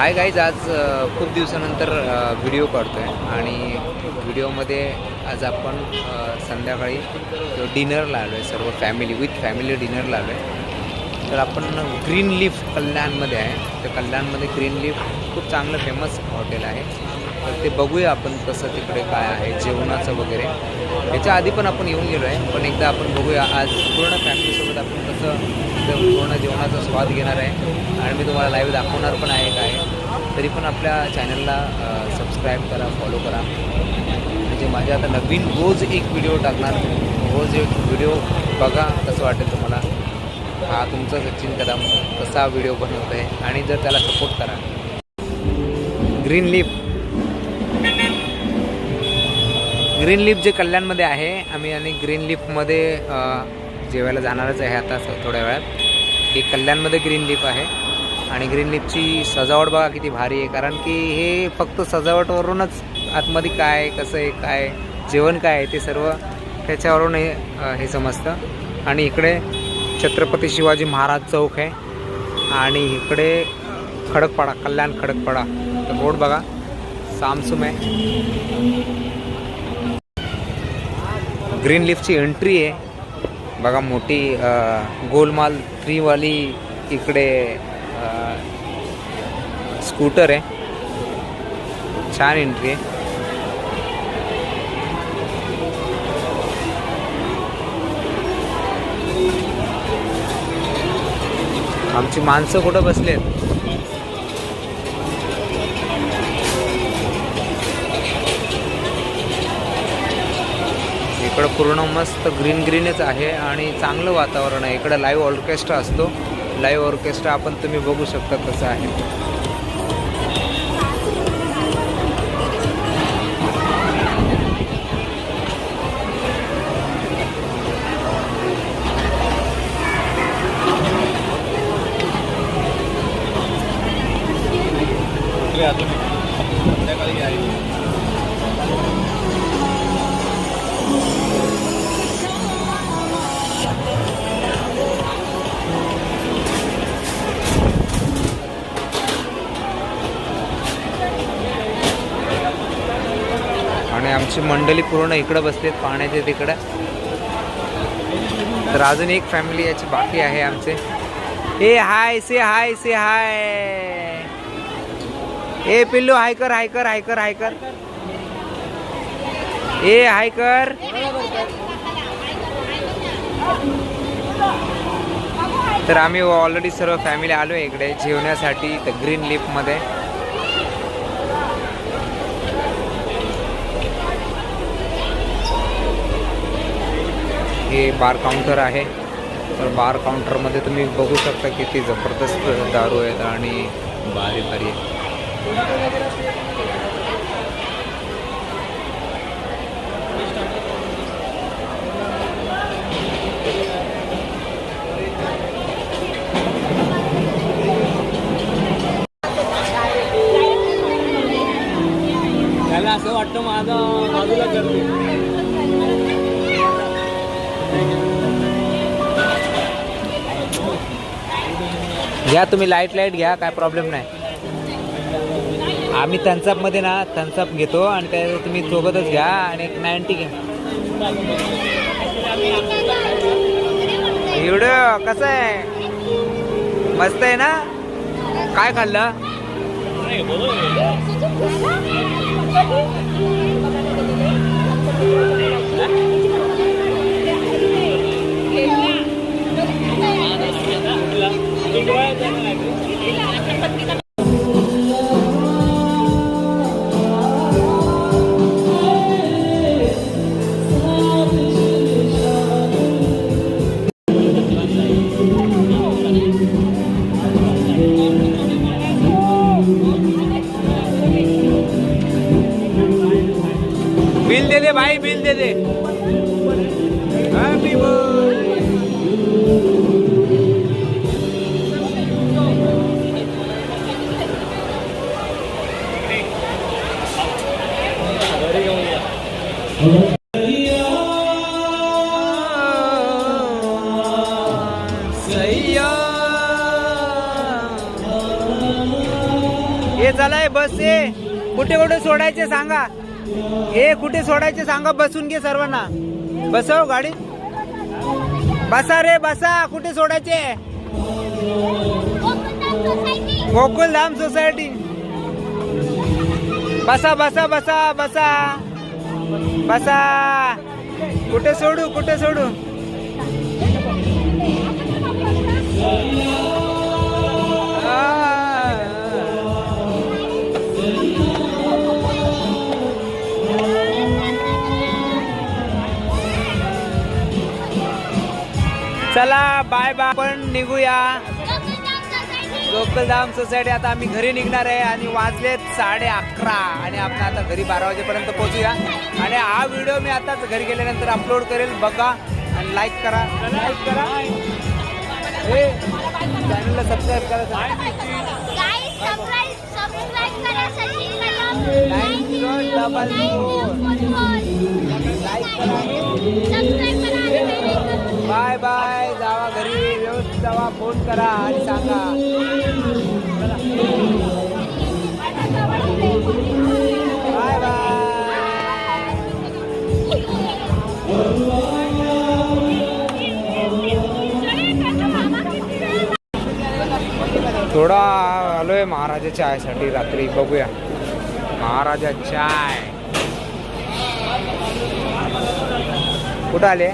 Hi guys, आज खूप दिवसानंतर व्हिडिओ काढतो आहे आणि व्हिडिओमध्ये आज आपण संध्याकाळी डिनरला आलो आहे. सर्व फॅमिली विथ फॅमिली डिनरला आलो आहे. तर आपण ग्रीन लीफ कल्याणमध्ये आहे. तर कल्याणमध्ये ग्रीन लीफ खूप चांगलं फेमस हॉटेल आहे. तर ते बघूया आपण कसं तिकडे काय आहे जेवणाचं वगैरे. याच्या आधी पण आपण येऊन गेलो आहे, पण एकदा आपण बघूया आज पूर्ण फॅमिलीसोबत आपण कसं पूर्ण जेवणाचा स्वाद घेणार आहे आणि मी तुम्हाला लाईव्ह दाखवणार पण आहे काय. तरी पण आपल्या चॅनलला सबस्क्राईब करा, फॉलो करा, म्हणजे माझ्या आता नवीन रोज एक व्हिडिओ टाकणार. रोज एक व्हिडिओ बघा कसं वाटेल तुम्हाला. हा तुमचा सचिन कदम कसा व्हिडिओ बनवत आहे आणि जर त्याला सपोर्ट करा. ग्रीन लीफ जे कल्याणमध्ये आहे, आम्ही आणि ग्रीन लीफमध्ये जेवायला जाणारच आहे आता थोड्या वेळात. हे कल्याणमध्ये ग्रीन लीफ आहे आणि ग्रीन लीफची सजावट बघा किती भारी आहे. कारण की हे फक्त सजावटवरूनच आतमध्ये काय कसं आहे, काय जेवण काय आहे ते सर्व त्याच्यावरून हे समजतं. आणि इकडे छत्रपती शिवाजी महाराज चौक आहे आणि इकडे खडकपाडा, कल्याण खडकपाडा. तर रोड बघा सामसूम आहे. ग्रीन लीफची एंट्री आहे बघा, मोठी गोलमाल फ्रीवाली इकडे स्कूटर आहे. छान एंट्री आहे. आमची माणसं कुठं बसलेत? इकडं पूर्ण मस्त ग्रीनच आहे आणि चांगलं वातावरण आहे. इकडं लाईव्ह ऑर्केस्ट्रा असतो. लाईव्ह ऑर्केस्ट्रा आपण तुम्ही बघू शकता कसं आहे. आणि आमची मंडळी पूर्ण इकडं बसलेत पाण्याचे तिकडं. तर अजून एक फॅमिली याची बाकी आहे आमचे. ए हाय, से हाय, से हाय. ए पिल्लू हाय कर, हाय कर, हाय कर, हाय कर. ए हाय कर. तर आम्ही ऑलरेडी सर्व फॅमिली आलो आहे इकडे जेवण्यासाठी तर ग्रीन लीफमध्ये. हे बार काउंटर आहे. तर बार काउंटरमध्ये तुम्ही बघू शकता किती जबरदस्त दारू आहेत आणि भारी भारी आहे. त्याला असं वाटतं माझा बाजूला करते. घ्या तुम्ही लाईट घ्या, काय प्रॉब्लेम नाही. आम्ही थम्सअपमध्ये ना थम्सअप घेतो आणि त्या तुम्ही सोबतच घ्या आणि एक 90 घ्या. एवढं कसं आहे? मस्त आहे ना? काय खाल्लं? बिल दे दे भाई, बिल दे दे. Happy birthday. हे चलाय बस ये. कुठे कुठे सोडायचे सांगा. हे कुठे सोडायचे सांगा. बसून घे सर्वांना. बसव गाडी. बसा रे बसा. कुठे सोडायचे. गोकुलधाम सोसायटी. बसा बसा बसा बसा बसा. कुठे सोडू कुठे सोडू. चला बाय बाय. आपण निघूया गोकुलधाम सोसायटी. आता आम्ही घरी निघणार आहे आणि वाजलेत 11:30 आणि आपण आता घरी 12 वाजेपर्यंत पोहोचूया. आणि हा व्हिडिओ मी आताच घरी गेल्यानंतर अपलोड करेल. बघा आणि लाईक करा. लाईक करा. हे चॅनलला सबस्क्राईब करा. Bye bye. जावा घरी व्यवस्थित जावा. फोन करा आणि सांगा. Bye bye. थोडा आलोय महाराजा चायसाठी रात्री. बघूया महाराजा चाय कुठं आले.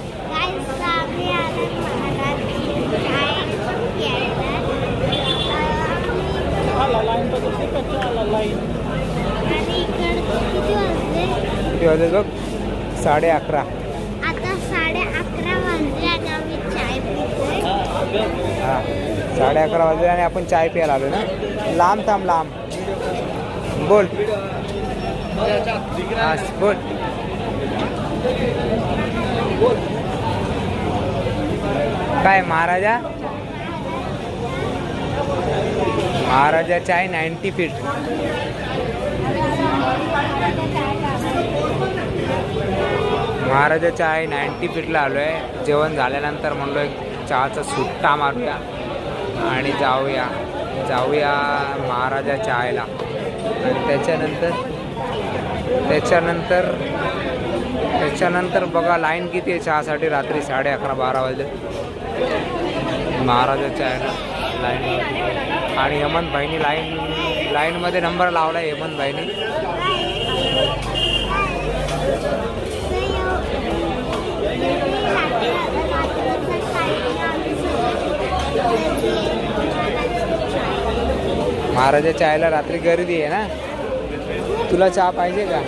किती वाजले बघ. 11:30. आता 11:30 वाजले. आता आम्ही चाय पितोय. हा 11:30 वाजले आणि आपण चाय प्यायला आलो ना. लांब थांब लांब. बोल. हा बोल. काय महाराजा. महाराजा चाय 90 फीट. महाराजा चाय 90 फीटला आलो आहे. जेवण झाल्यानंतर म्हणलो एक चहाचा सुट्टा मारूया आणि जाऊया महाराजा चायला. आणि त्याच्यानंतर बघा लाईन किती आहे चहासाठी. रात्री 11:30-12 वाजले महाराजा चायला लाईन. आणि हेमंत भाईनी लाईनमध्ये नंबर लावला आहे. हेमंत भाईनी महाराजा चायला रात्री गर्दी आहे ना. तुला चहा पाहिजे का.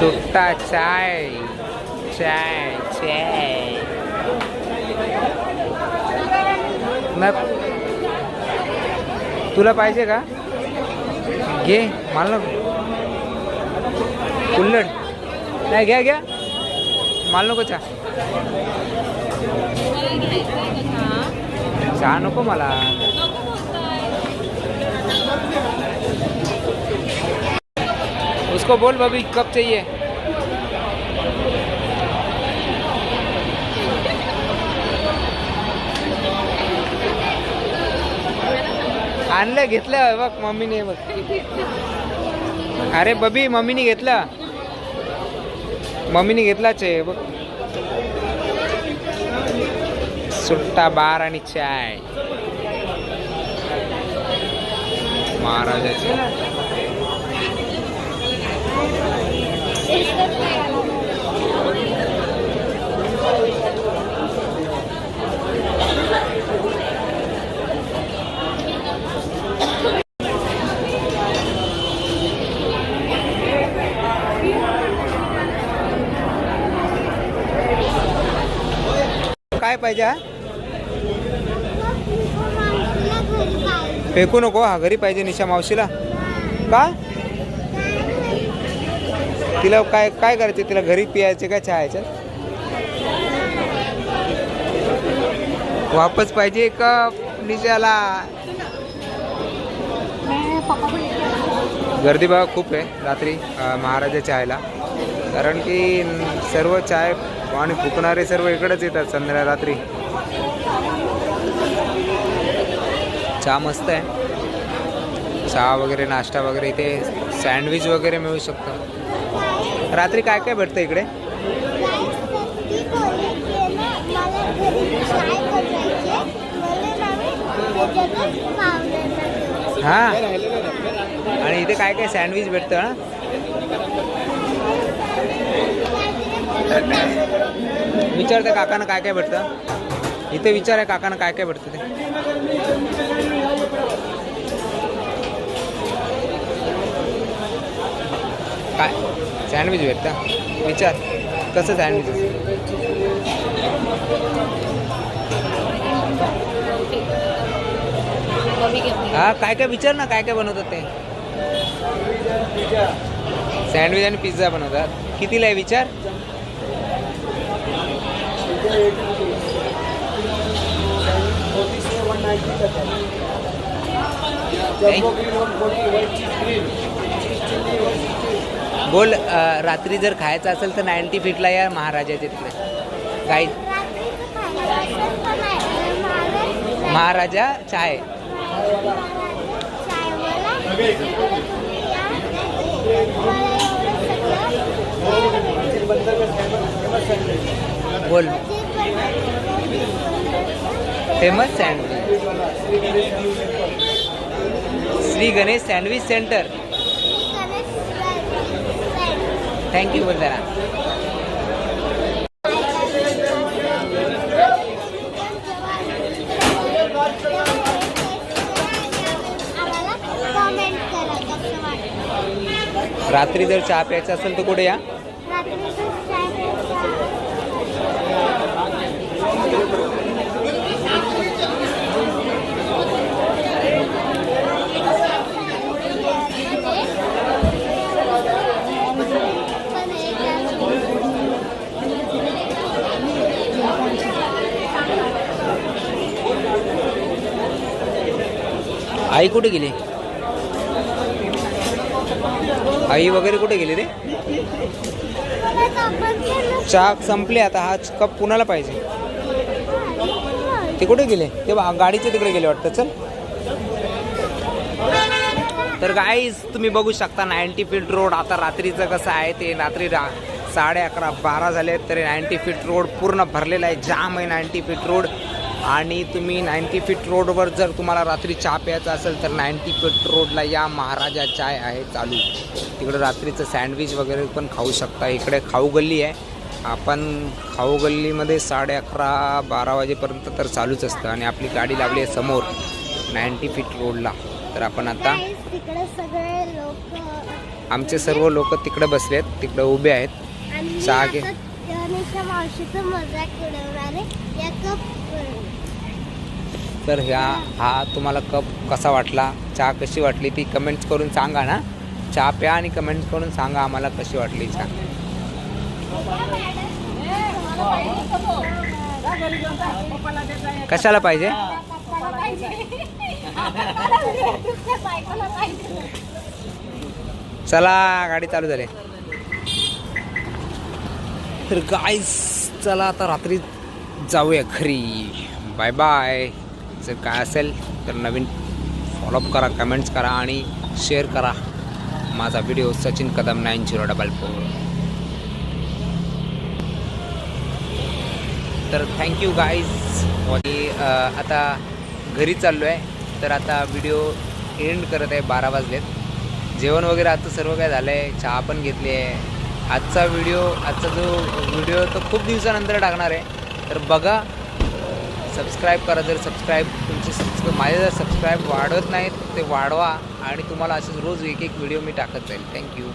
सुट्टा चाय चाय चाय. मग तुला पाहिजे का. घे. मला नको. कुल्लड नाही. घ्या मला नको चहा. चहा नको मला. उसको बोल भाभी कब चाहिए. आणलं घेतलं बघ मम्मीने. बघ अरे बबी मम्मीने घेतलं. मम्मीने घेतलाच आहे बघ. सुट्टा बार आणि चाय महाराजाचे. काय पाहिजे. हा फेकू नको. हा घरी पाहिजे निशा मावशीला. का तिला काय करायचे. तिला घरी पियायचे का चहायचं. वापस पाहिजे का निशाला? गर्दी बघा खूप आहे रात्री महाराजा चायला, कारण की सर्व चाय आणि फुकणारे सर्व इकडेच येतात संध्या रात्री. चहा मस्त आहे, चहा वगैरे नाश्ता वगैरे, इथे सँडविच वगैरे मिळू शकतं. रात्री काय काय भेटतं इकडे? हां, आणि इथे काय काय सँडविच भेटतं ना? विचारते काकांना काय काय भेटतं इथे. विचार काकांना काय काय भेटतं ते. काय सँडविच भेटतं? विचार कसं सँडविच? हा, काय काय विचार ना, काय काय बनवतात ते. सँडविच आणि पिझ्झा बनवतात. कितीला आहे विचार? बोल, रात्री जर खायचं असेल तर 90 फीटला या महाराजाच्या तिकडे. काय महाराजा चाय. बोल, famous sandwich Shri Ganesh sandwich centre. Thank you बोल जरा. रात्री जर चहा प्यायचा असेल तर कुठे या? आई कुठे गेली? आई वगैरे कुठे गेली रे? चहा संपले आता. हा कप कुणाला पाहिजे? ते कुठे गेले? ते गाडीच्या तिकडे गेले वाटतं. चल. तर गाईज तुम्ही बघू शकता 90 फीट रोड. आता रात्रीचं कसं आहे ते, रात्री 11:30 12 झाले तरी 90 फीट रोड पूर्ण भरलेला आहे. जाम आहे 90 फीट रोड. आणि तुम्ही 90 फीट रोडवर जर तुम्हाला रात्री चहा प्यायचा असेल तर 90 फीट रोडला या, महाराजा चाय आहे चालू. तिकडे रात्रीचं सँडविच वगैरे पण खाऊ शकता. इकडे खाऊ गल्ली आहे. आपण खाऊ गल्लीमध्ये 11:30 12 वाजेपर्यंत तर चालूच असतं. आणि आपली गाडी लावली आहे समोर 90 फीट रोडला. तर आपण आता आमचे सर्व लोक तिकडे बसलेत, तिकडे उभे आहेत. चहा घे. तर हा तुम्हाला कप कसा वाटला, चहा कशी वाटली ती कमेंट्स करून सांगा ना. चहा प्या आणि कमेंट्स करून सांगा आम्हाला कशी वाटली चहा. कशाला पाहिजे? चला, गाडी चालू झाली. तर गाईस चला आता रात्री जाऊया घरी. Bye bye. जर काय असेल तर नवीन फॉलोअप करा, कमेंट्स करा आणि शेअर करा माझा व्हिडिओ. सचिन कदम 9044. तर थँक्यू गाईज. आता घरी चाललो आहे. तर आता व्हिडिओ एंड करत आहे. 12 वाजलेत. जेवण वगैरे आता सर्व काय झालं आहे. चहा पण घेतली आहे. आजचा जो व्हिडिओ तो खूप दिवसानंतर टाकणार आहे. तर बघा, सबस्क्राईब करा. जर माझे जर सबस्क्राईब वाढवत नाहीत ते वाढवा. आणि तुम्हाला असेच रोज एक व्हिडिओ मी टाकत जाईल. थँक्यू.